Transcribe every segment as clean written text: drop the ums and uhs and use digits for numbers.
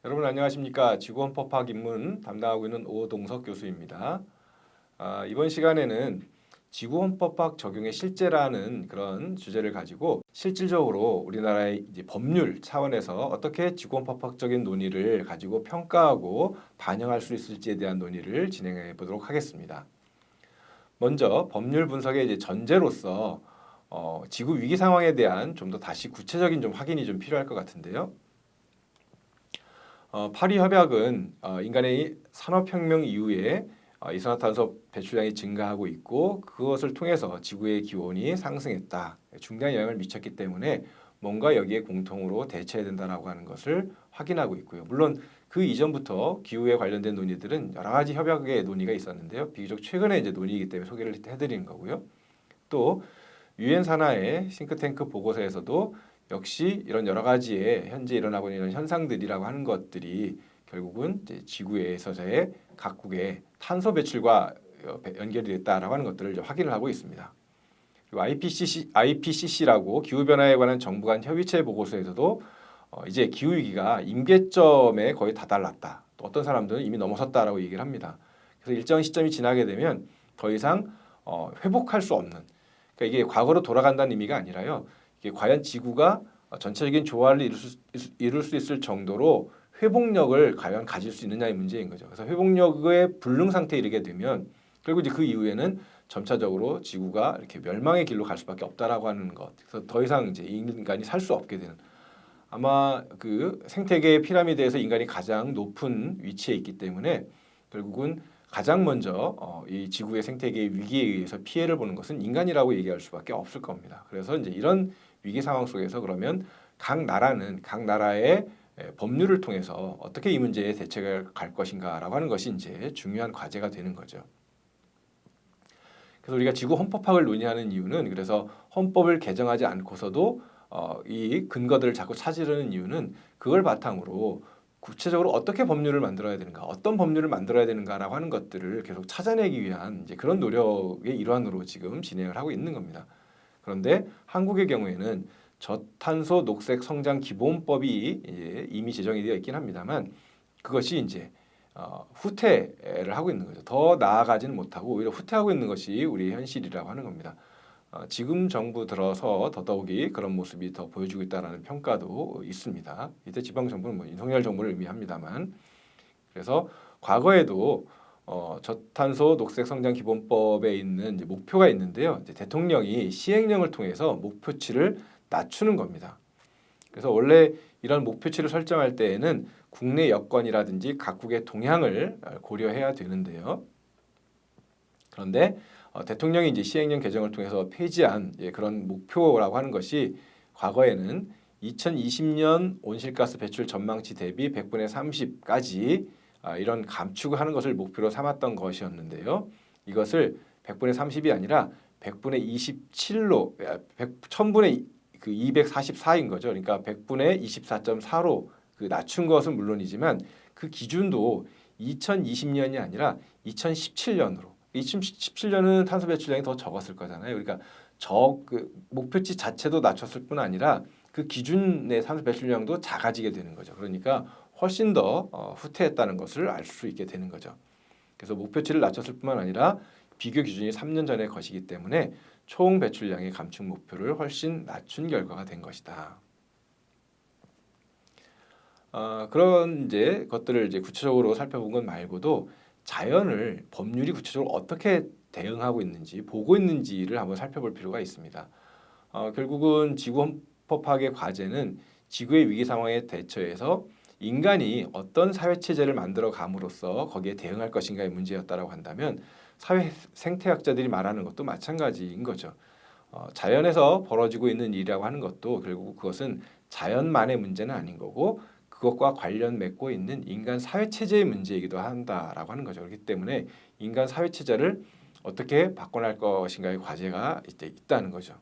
여러분 안녕하십니까? 지구헌법학 입문 담당하고 있는 오동석 교수입니다. 이번 시간에는 지구헌법학 적용의 실제라는 그런 주제를 가지고 실질적으로 우리나라의 이제 법률 차원에서 어떻게 지구헌법학적인 논의를 가지고 평가하고 반영할 수 있을지에 대한 논의를 진행해 보도록 하겠습니다. 먼저 법률 분석의 이제 전제로서 지구 위기 상황에 대한 좀 더 다시 구체적인 좀 확인이 좀 필요할 것 같은데요. 파리 협약은 인간의 산업혁명 이후에 이산화탄소 배출량이 증가하고 있고 그것을 통해서 지구의 기온이 상승했다. 중대한 영향을 미쳤기 때문에 뭔가 여기에 공통으로 대처해야 된다라고 하는 것을 확인하고 있고요. 물론 그 이전부터 기후에 관련된 논의들은 여러 가지 협약의 논의가 있었는데요. 비교적 최근에 이제 논의이기 때문에 소개를 해드리는 거고요. 또 유엔 산하의 싱크탱크 보고서에서도 역시 이런 여러 가지의 현재 일어나고 있는 현상들이라고 하는 것들이 결국은 이제 지구에서의 각국의 탄소 배출과 연결이 됐다라고 하는 것들을 이제 확인을 하고 있습니다. 그리고 IPCC라고 기후 변화에 관한 정부 간 협의체 보고서에서도 이제 기후 위기가 임계점에 거의 다다랐다. 또 어떤 사람들은 이미 넘어섰다라고 얘기를 합니다. 그래서 일정 시점이 지나게 되면 더 이상 회복할 수 없는, 그러니까 이게 과거로 돌아간다는 의미가 아니라요. 이게 과연 지구가 전체적인 조화를 이룰 수 있을 정도로 회복력을 과연 가질 수 있느냐의 문제인 거죠. 그래서 회복력의 불능 상태에 이르게 되면 결국 이제 그 이후에는 점차적으로 지구가 이렇게 멸망의 길로 갈 수밖에 없다라고 하는 것. 그래서 더 이상 이제 인간이 살 수 없게 되는, 아마 그 생태계의 피라미드에서 인간이 가장 높은 위치에 있기 때문에 결국은 가장 먼저 이 지구의 생태계의 위기에 의해서 피해를 보는 것은 인간이라고 얘기할 수밖에 없을 겁니다. 그래서 이제 이런 위기 상황 속에서 그러면 각 나라는 각 나라의 법률을 통해서 어떻게 이 문제에 대책을 갈 것인가라고 하는 것이 이제 중요한 과제가 되는 거죠. 그래서 우리가 지구 헌법학을 논의하는 이유는, 그래서 헌법을 개정하지 않고서도 이 근거들을 자꾸 찾으려는 이유는 그걸 바탕으로 구체적으로 어떻게 법률을 만들어야 되는가, 어떤 법률을 만들어야 되는가라고 하는 것들을 계속 찾아내기 위한 이제 그런 노력의 일환으로 지금 진행을 하고 있는 겁니다. 그런데 한국의 경우에는 저탄소 녹색 성장 기본법이 이미 제정이 되어 있긴 합니다만 그것이 이제 후퇴를 하고 있는 거죠. 더 나아가지는 못하고 오히려 후퇴하고 있는 것이 우리 현실이라고 하는 겁니다. 지금 정부 들어서 더더욱이 그런 모습이 더 보여주고 있다는 평가도 있습니다. 이때 지방 정부는 뭐 윤석열 정부를 의미합니다만, 그래서 과거에도 저탄소 녹색 성장 기본법에 있는 이제 목표가 있는데요. 이제 대통령이 시행령을 통해서 목표치를 낮추는 겁니다. 그래서 원래 이런 목표치를 설정할 때에는 국내 여건이라든지 각국의 동향을 고려해야 되는데요. 그런데 대통령이 이제 시행령 개정을 통해서 폐지한 그런 목표라고 하는 것이 과거에는 2020년 온실가스 배출 전망치 대비 100분의 30까지 이런 감축을 하는 것을 목표로 삼았던 것이었는데요. 이것을 100분의 30이 아니라 100분의 27로 1000분의 그 244인 거죠. 그러니까 100분의 24.4로 그 낮춘 것은 물론이지만 그 기준도 2020년이 아니라 2017년으로. 2017년은 탄소 배출량이 더 적었을 거잖아요. 그러니까 그 목표치 자체도 낮췄을 뿐 아니라 그 기준의 탄소 배출량도 작아지게 되는 거죠. 그러니까 훨씬 더 후퇴했다는 것을 알 수 있게 되는 거죠. 그래서 목표치를 낮췄을 뿐만 아니라 비교 기준이 3년 전의 것이기 때문에 총 배출량의 감축 목표를 훨씬 낮춘 결과가 된 것이다. 그런 이제 것들을 이제 구체적으로 살펴본 것 말고도 자연을 법률이 구체적으로 어떻게 대응하고 있는지 보고 있는지를 한번 살펴볼 필요가 있습니다. 결국은 지구헌법학의 과제는 지구의 위기 상황에 대처해서 인간이 어떤 사회 체제를 만들어 감으로써 거기에 대응할 것인가의 문제였다라고 한다면 사회 생태학자들이 말하는 것도 마찬가지인 거죠. 자연에서 벌어지고 있는 일이라고 하는 것도 결국 그것은 자연만의 문제는 아닌 거고 그것과 관련 맺고 있는 인간 사회 체제의 문제이기도 한다라고 하는 거죠. 그렇기 때문에 인간 사회 체제를 어떻게 바꿔날 것인가의 과제가 이제 있다는 거죠.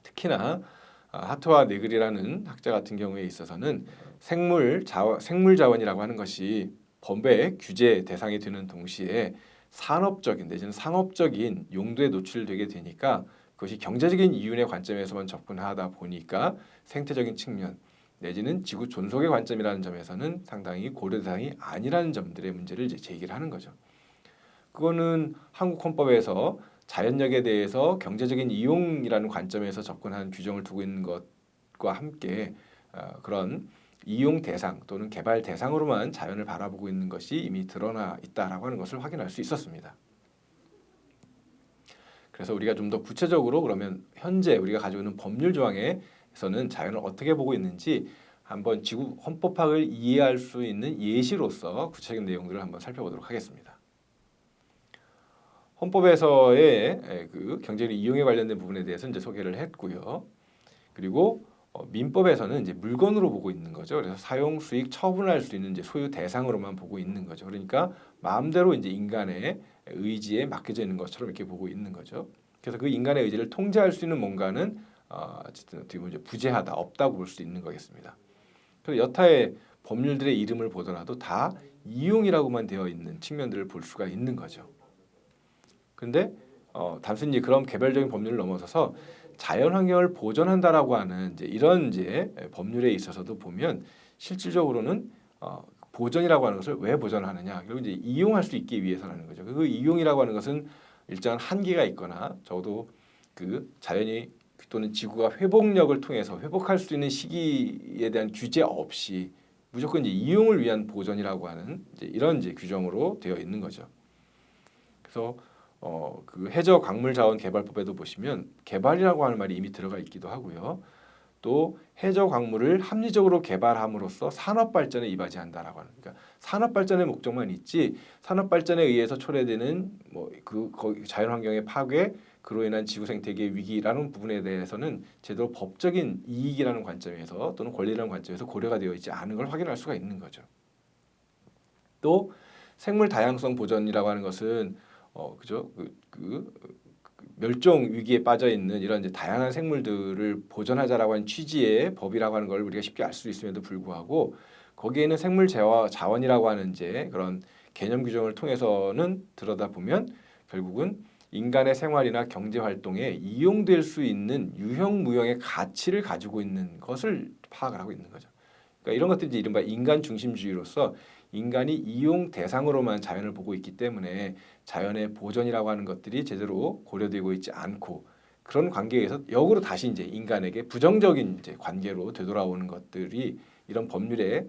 특히나 하트와 네글이라는 학자 같은 경우에 있어서는 생물 자원이라고 하는 것이 법의 규제 대상이 되는 동시에 산업적인 내지는 상업적인 용도에 노출되게 되니까 그것이 경제적인 이윤의 관점에서만 접근하다 보니까 생태적인 측면 내지는 지구 존속의 관점이라는 점에서는 상당히 고려 대상이 아니라는 점들의 문제를 이제 제기를 하는 거죠. 그거는 한국 헌법에서 자연력에 대해서 경제적인 이용이라는 관점에서 접근하는 규정을 두고 있는 것과 함께 그런 이용 대상 또는 개발 대상으로만 자연을 바라보고 있는 것이 이미 드러나 있다라고 하는 것을 확인할 수 있었습니다. 그래서 우리가 좀 더 구체적으로 그러면 현재 우리가 가지고 있는 법률 조항에서는 자연을 어떻게 보고 있는지 한번 지구 헌법학을 이해할 수 있는 예시로서 구체적인 내용들을 한번 살펴보도록 하겠습니다. 헌법에서의 그 경제적 이용에 관련된 부분에 대해서 이제 소개를 했고요. 그리고 민법에서는 이제 물건으로 보고 있는 거죠. 그래서 사용, 수익, 처분할 수 있는 이제 소유 대상으로만 보고 있는 거죠. 그러니까 마음대로 이제 인간의 의지에 맡겨져 있는 것처럼 이렇게 보고 있는 거죠. 그래서 그 인간의 의지를 통제할 수 있는 뭔가는 어쨌든 어떻게 보면 이제 부재하다, 없다고 볼 수 있는 거겠습니다. 그래서 여타의 법률들의 이름을 보더라도 다 이용이라고만 되어 있는 측면들을 볼 수가 있는 거죠. 근데 단순히 그런 개별적인 법률을 넘어서서 자연 환경을 보존한다라고 하는 이제 이런 이제 법률에 있어서도 보면 실질적으로는 보존이라고 하는 것을 왜 보존하느냐? 그리고 이제 이용할 수 있기 위해서라는 거죠. 그 이용이라고 하는 것은 일정한 한계가 있거나 적어도 그 자연이 또는 지구가 회복력을 통해서 회복할 수 있는 시기에 대한 규제 없이 무조건 이제 이용을 위한 보존이라고 하는 이제 이런 이제 규정으로 되어 있는 거죠. 그래서 그 해저 광물 자원 개발법에도 보시면 개발이라고 하는 말이 이미 들어가 있기도 하고요. 또 해저 광물을 합리적으로 개발함으로써 산업 발전에 이바지한다라고 하는 그러니까 산업 발전의 목적만 있지 산업 발전에 의해서 초래되는 뭐 그 자연 환경의 파괴 그로 인한 지구 생태계 위기라는 부분에 대해서는 제대로 법적인 이익이라는 관점에서 또는 권리라는 관점에서 고려가 되어 있지 않은 걸 확인할 수가 있는 거죠. 또 생물 다양성 보전이라고 하는 것은 그죠? 그 멸종 위기에 빠져 있는 이런 이제 다양한 생물들을 보존하자라고 하는 취지의 법이라고 하는 걸 우리가 쉽게 알 수 있음에도 불구하고 거기에는 생물 자원이라고 하는 이제 그런 개념 규정을 통해서는 들여다보면 결국은 인간의 생활이나 경제 활동에 이용될 수 있는 유형 무형의 가치를 가지고 있는 것을 파악을 하고 있는 거죠. 그러니까 이런 것들이 이제 이른바 인간 중심주의로서 인간이 이용 대상으로만 자연을 보고 있기 때문에 자연의 보존이라고 하는 것들이 제대로 고려되고 있지 않고 그런 관계에서 역으로 다시 이제 인간에게 부정적인 이제 관계로 되돌아오는 것들이 이런 법률에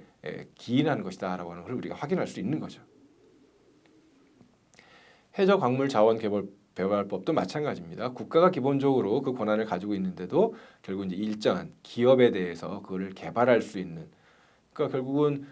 기인하는 것이다라고 하는 걸 우리가 확인할 수 있는 거죠. 해저 광물 자원 개발법도 마찬가지입니다. 국가가 기본적으로 그 권한을 가지고 있는데도 결국 이제 일정한 기업에 대해서 그거를 개발할 수 있는 그러니까 결국은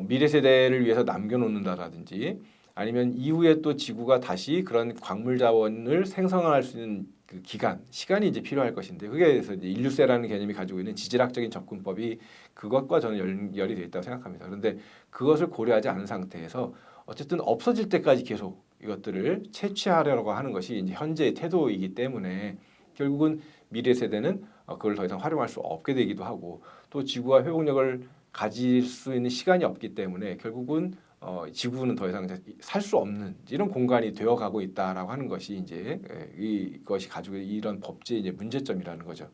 미래 세대를 위해서 남겨놓는다라든지 아니면 이후에 또 지구가 다시 그런 광물 자원을 생성할 수 있는 그 기간, 시간이 이제 필요할 것인데 그게 그래서 이제 인류세라는 개념이 가지고 있는 지질학적인 접근법이 그것과 저는 연결이 되어 있다고 생각합니다. 그런데 그것을 고려하지 않은 상태에서 어쨌든 없어질 때까지 계속 이것들을 채취하려고 하는 것이 이제 현재의 태도이기 때문에 결국은 미래 세대는 그걸 더 이상 활용할 수 없게 되기도 하고 또 지구가 회복력을 가질 수 있는 시간이 없기 때문에 결국은 지구는 더 이상 살 수 없는 이런 공간이 되어가고 있다라고 하는 것이 이제 이것이 가지고 이런 법제의 이제 문제점이라는 거죠.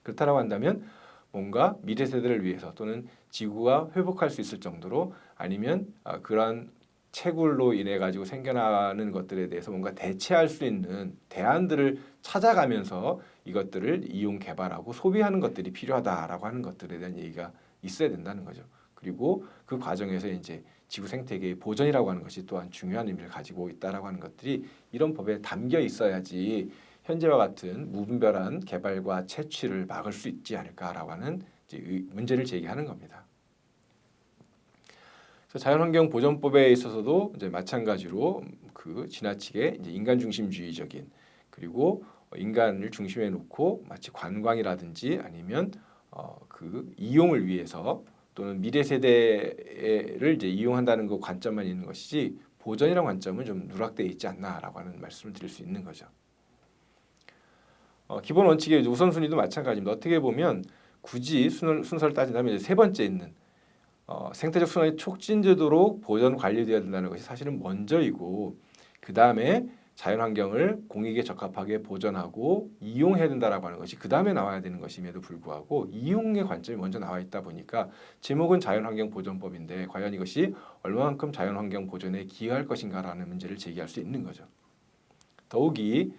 그렇다라고 한다면 뭔가 미래 세대를 위해서 또는 지구가 회복할 수 있을 정도로 아니면 그러한 채굴로 인해 가지고 생겨나는 것들에 대해서 뭔가 대체할 수 있는 대안들을 찾아가면서 이것들을 이용 개발하고 소비하는 것들이 필요하다라고 하는 것들에 대한 얘기가 있어야 된다는 거죠. 그리고 그 과정에서 이제 지구 생태계의 보존이라고 하는 것이 또한 중요한 의미를 가지고 있다라고 하는 것들이 이런 법에 담겨 있어야지 현재와 같은 무분별한 개발과 채취를 막을 수 있지 않을까라고 하는 이제 문제를 제기하는 겁니다. 그래서 자연환경보전법에 있어서도 이제 마찬가지로 그 지나치게 이제 인간 중심주의적인 그리고 인간을 중심에 놓고 마치 관광이라든지 아니면 그 이용을 위해서 또는 미래 세대를 이제 이용한다는 그 관점만 있는 것이지 보전이라는 관점은 좀 누락되어 있지 않나라고 하는 말씀을 드릴 수 있는 거죠. 기본 원칙의 우선순위도 마찬가지입니다. 어떻게 보면 굳이 순서를 따진다면 이제 세 번째 있는 생태적 순환이 촉진되도록 보전 관리되어야 된다는 것이 사실은 먼저이고 그 다음에 자연 환경을 공익에 적합하게 보존하고 이용해야 된다라고 하는 것이 그 다음에 나와야 되는 것임에도 불구하고 이용의 관점이 먼저 나와 있다 보니까 제목은 자연환경보존법인데 과연 이것이 얼마만큼 자연환경 보존에 기여할 것인가라는 문제를 제기할 수 있는 거죠. 더욱이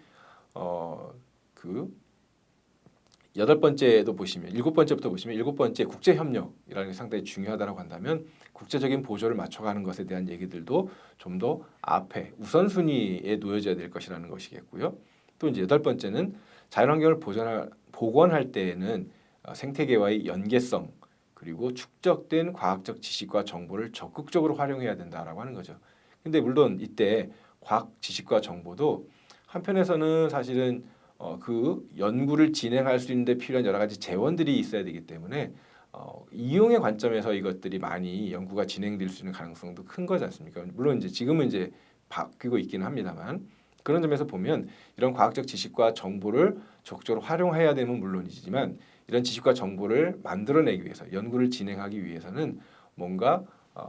그 여덟 번째도 보시면 일곱 번째부터 보시면 일곱 번째 국제 협력이라는 게 상당히 중요하다고 한다면 국제적인 보조를 맞춰가는 것에 대한 얘기들도 좀 더 앞에 우선순위에 놓여져야 될 것이라는 것이겠고요. 또 이제 여덟 번째는 자연환경을 복원할 때에는 생태계와의 연계성 그리고 축적된 과학적 지식과 정보를 적극적으로 활용해야 된다라고 하는 거죠. 근데 물론 이때 과학 지식과 정보도 한편에서는 사실은 그 연구를 진행할 수 있는데 필요한 여러 가지 재원들이 있어야 되기 때문에 이용의 관점에서 이것들이 많이 연구가 진행될 수 있는 가능성도 큰 거지 않습니까? 물론 이제 지금은 이제 바뀌고 있기는 합니다만 그런 점에서 보면 이런 과학적 지식과 정보를 적극적으로 활용해야 되면 물론이지만 이런 지식과 정보를 만들어내기 위해서 연구를 진행하기 위해서는 뭔가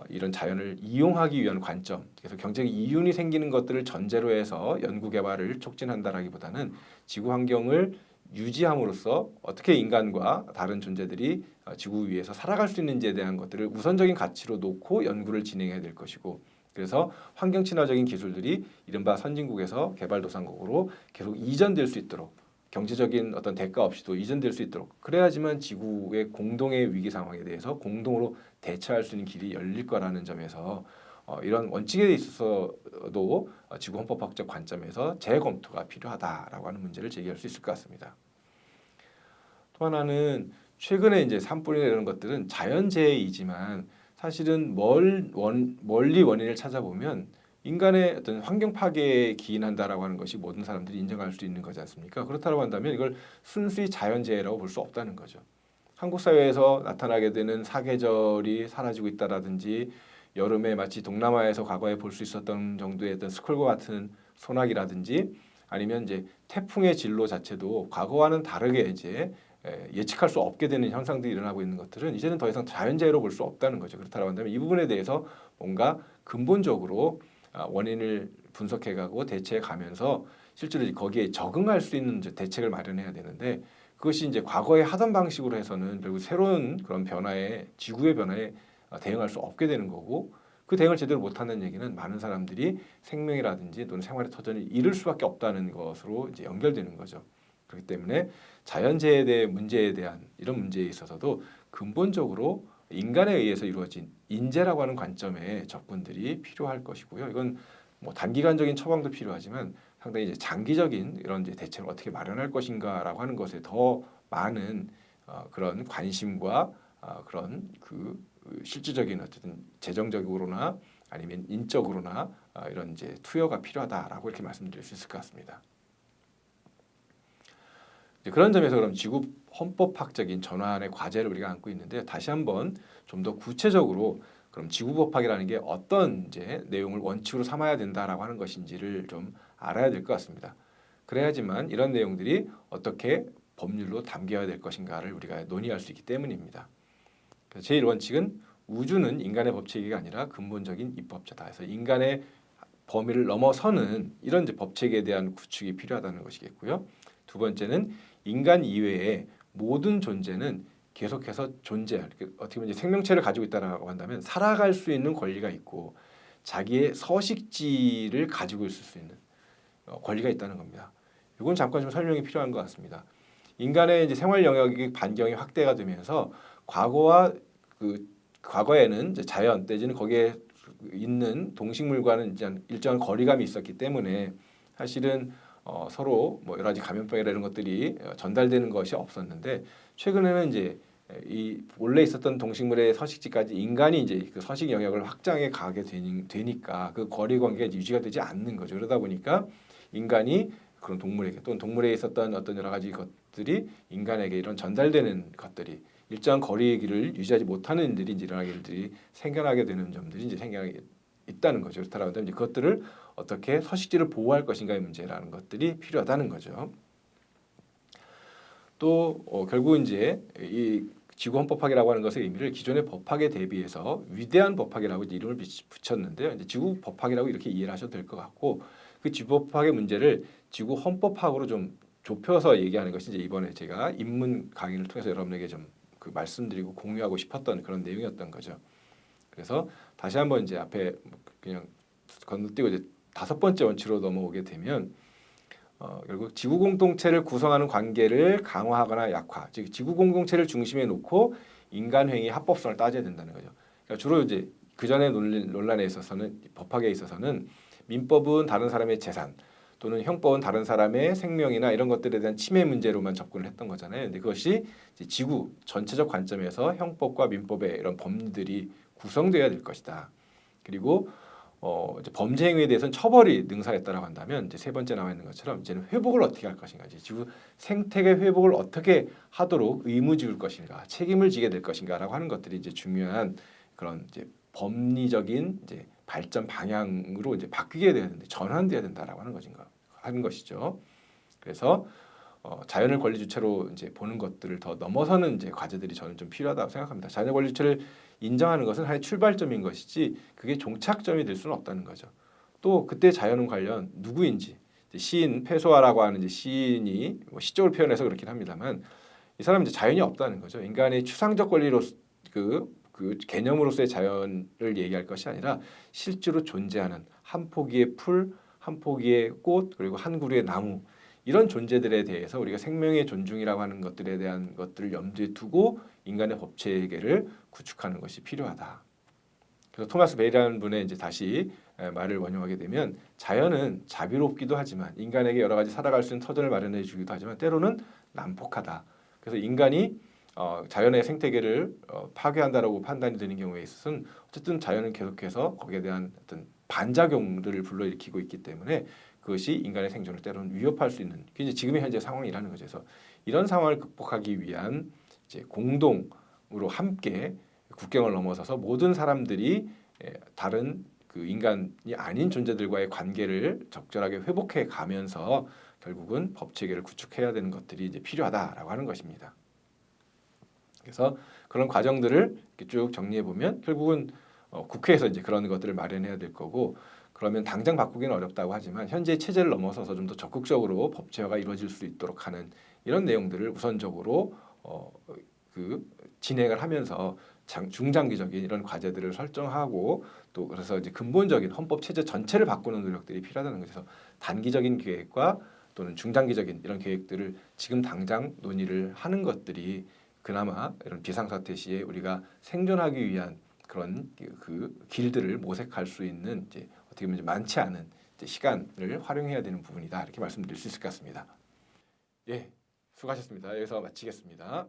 이런 자연을 이용하기 위한 관점, 그래서 경제적 이윤이 생기는 것들을 전제로 해서 연구 개발을 촉진한다라기보다는 지구 환경을 유지함으로써 어떻게 인간과 다른 존재들이 지구 위에서 살아갈 수 있는지에 대한 것들을 우선적인 가치로 놓고 연구를 진행해야 될 것이고 그래서 환경 친화적인 기술들이 이른바 선진국에서 개발도상국으로 계속 이전될 수 있도록 경제적인 어떤 대가 없이도 이전될 수 있도록 그래야지만 지구의 공동의 위기 상황에 대해서 공동으로 대처할 수 있는 길이 열릴 거라는 점에서 이런 원칙에 있어서도 지구 헌법학적 관점에서 재검토가 필요하다라고 하는 문제를 제기할 수 있을 것 같습니다. 또 하나는 최근에 이제 산불이나 이런 것들은 자연재해이지만 사실은 멀리 원인을 찾아보면 인간의 어떤 환경 파괴에 기인한다라고 하는 것이 모든 사람들이 인정할 수 있는 거지 않습니까? 그렇다고 한다면 이걸 순수히 자연재해라고 볼 수 없다는 거죠. 한국 사회에서 나타나게 되는 사계절이 사라지고 있다라든지 여름에 마치 동남아에서 과거에 볼 수 있었던 정도의 어떤 스콜과 같은 소나기라든지 아니면 이제 태풍의 진로 자체도 과거와는 다르게 이제 예측할 수 없게 되는 현상들이 일어나고 있는 것들은 이제는 더 이상 자연재해로 볼 수 없다는 거죠. 그렇다고 한다면 이 부분에 대해서 뭔가 근본적으로 원인을 분석해가고 대처해가면서 실제로 거기에 적응할 수 있는 대책을 마련해야 되는데 그것이 이제 과거에 하던 방식으로 해서는 결국 새로운 그런 변화에 지구의 변화에 대응할 수 없게 되는 거고 그 대응을 제대로 못한다는 얘기는 많은 사람들이 생명이라든지 또는 생활의 터전을 잃을 수밖에 없다는 것으로 이제 연결되는 거죠. 그렇기 때문에 자연재해에 대한 문제에 대한 이런 문제에 있어서도 근본적으로 인간에 의해서 이루어진 인재라고 하는 관점의 접근들이 필요할 것이고요. 이건 뭐 단기간적인 처방도 필요하지만 상당히 이제 장기적인 이런 이제 대책을 어떻게 마련할 것인가라고 하는 것에 더 많은 그런 관심과 그런 그 실질적인 어쨌든 재정적으로나 아니면 인적으로나 이런 이제 투여가 필요하다라고 이렇게 말씀드릴 수 있을 것 같습니다. 그런 점에서 그럼 지구 헌법학적인 전환의 과제를 우리가 안고 있는데 다시 한번 좀 더 구체적으로 그럼 지구법학이라는 게 어떤 이제 내용을 원칙으로 삼아야 된다라고 하는 것인지를 좀 알아야 될 것 같습니다. 그래야지만 이런 내용들이 어떻게 법률로 담겨야 될 것인가를 우리가 논의할 수 있기 때문입니다. 제1 원칙은 우주는 인간의 법체계가 아니라 근본적인 입법자다. 그래서 인간의 범위를 넘어서는 이런 이제 법체계에 대한 구축이 필요하다는 것이겠고요. 두 번째는 인간 이외의 모든 존재는 계속해서 존재할 어떻게 보면 이제 생명체를 가지고 있다라고 한다면 살아갈 수 있는 권리가 있고 자기의 서식지를 가지고 있을 수 있는 권리가 있다는 겁니다. 이건 잠깐 좀 설명이 필요한 것 같습니다. 인간의 이제 생활 영역이 반경이 확대가 되면서 과거에는 이제 자연 내지는 거기에 있는 동식물과는 이제 일정한 거리감이 있었기 때문에 사실은 서로 뭐 여러 가지 감염병이나 이런 것들이 전달되는 것이 없었는데 최근에는 이제 이 원래 있었던 동식물의 서식지까지 인간이 이제 그 서식 영역을 확장해 가게 되니까 그 거리 관계가 유지가 되지 않는 거죠. 그러다 보니까 인간이 그런 동물에게 또는 동물에 있었던 어떤 여러 가지 것들이 인간에게 이런 전달되는 것들이 일정한 거리를 유지하지 못하는 일들이 이제 일어나게 일들이 생겨나게 되는 점들이 이제 생겨나게 있다는 거죠. 그렇다고 하면 이제 그것들을 어떻게 서식지를 보호할 것인가의 문제라는 것들이 필요하다는 거죠. 또 결국 이제 이 지구 헌법학이라고 하는 것의 의미를 기존의 법학에 대비해서 위대한 법학이라고 이름을 붙였는데요. 이제 지구 법학이라고 이렇게 이해를 하셔도 될 것 같고 그 지구 파괴 문제를 지구 헌법 파악으로 좀 좁혀서 얘기하는 것이 이제 이번에 제가 입문 강의를 통해서 여러분에게 좀 그 말씀드리고 공유하고 싶었던 그런 내용이었던 거죠. 그래서 다시 한번 이제 앞에 그냥 건너뛰고 이제 5번째 원칙으로 넘어오게 되면 결국 지구 공동체를 구성하는 관계를 강화하거나 약화, 즉 지구 공동체를 중심에 놓고 인간 행위 합법성을 따져야 된다는 거죠. 그러니까 주로 이제 그 전에 논란에 있어서는 법학에 있어서는 민법은 다른 사람의 재산 또는 형법은 다른 사람의 생명이나 이런 것들에 대한 침해 문제로만 접근을 했던 거잖아요. 근데 그것이 이제 지구 전체적 관점에서 형법과 민법의 이런 법리들이 구성되어야 될 것이다. 그리고 이제 범죄 행위에 대해서는 처벌이 능사했다라고 한다면 이제 세 번째 나와 있는 것처럼 이제는 회복을 어떻게 할 것인가, 이제 지구 생태계 회복을 어떻게 하도록 의무지울 것인가, 책임을 지게 될 것인가라고 하는 것들이 이제 중요한 그런 이제 법리적인 이제 발전 방향으로 이제 바뀌게 돼야 되는데 전환돼야 된다라고 하는 것이죠. 그래서 자연을 권리 주체로 이제 보는 것들을 더 넘어서는 이제 과제들이 저는 좀 필요하다고 생각합니다. 자연의 권리 주체를 인정하는 것은 하나의 출발점인 것이지 그게 종착점이 될 수는 없다는 거죠. 또 그때 자연은 관련 누구인지 시인 페소아라고 하는 이제 시인이 뭐 시적으로 표현해서 그렇긴 합니다만 이 사람은 이제 자연이 없다는 거죠. 인간의 추상적 권리로 그 개념으로서의 자연을 얘기할 것이 아니라 실제로 존재하는 한 포기의 풀, 한 포기의 꽃, 그리고 한 그루의 나무 이런 존재들에 대해서 우리가 생명의 존중이라고 하는 것들에 대한 것들을 염두에 두고 인간의 법 체계를 구축하는 것이 필요하다. 그래서 토마스 베이라는 분의 이제 다시 말을 원용하게 되면 자연은 자비롭기도 하지만 인간에게 여러 가지 살아갈 수 있는 터전을 마련해 주기도 하지만 때로는 난폭하다. 그래서 인간이 자연의 생태계를 파괴한다라고 판단이 되는 경우에 있어서는 어쨌든 자연은 계속해서 거기에 대한 어떤 반작용들을 불러일으키고 있기 때문에 그것이 인간의 생존을 때로는 위협할 수 있는 그게 이제 지금의 현재 상황이라는 거죠. 그래서 이런 상황을 극복하기 위한 이제 공동으로 함께 국경을 넘어서서 모든 사람들이 다른 그 인간이 아닌 존재들과의 관계를 적절하게 회복해 가면서 결국은 법 체계를 구축해야 되는 것들이 이제 필요하다라고 하는 것입니다. 그래서 그런 과정들을 이렇게 쭉 정리해 보면 결국은 국회에서 이제 그런 것들을 마련해야 될 거고 그러면 당장 바꾸기는 어렵다고 하지만 현재 체제를 넘어서서 좀 더 적극적으로 법제화가 이루어질 수 있도록 하는 이런 내용들을 우선적으로 그 진행을 하면서 중장기적인 이런 과제들을 설정하고 또 그래서 이제 근본적인 헌법 체제 전체를 바꾸는 노력들이 필요하다는 거죠. 그래서 단기적인 계획과 또는 중장기적인 이런 계획들을 지금 당장 논의를 하는 것들이 그나마 이런 비상사태 시에 우리가 생존하기 위한 그런 그 길들을 모색할 수 있는 이제 어떻게 보면 많지 않은 이제 시간을 활용해야 되는 부분이다 이렇게 말씀드릴 수 있을 것 같습니다. 예, 수고하셨습니다. 여기서 마치겠습니다.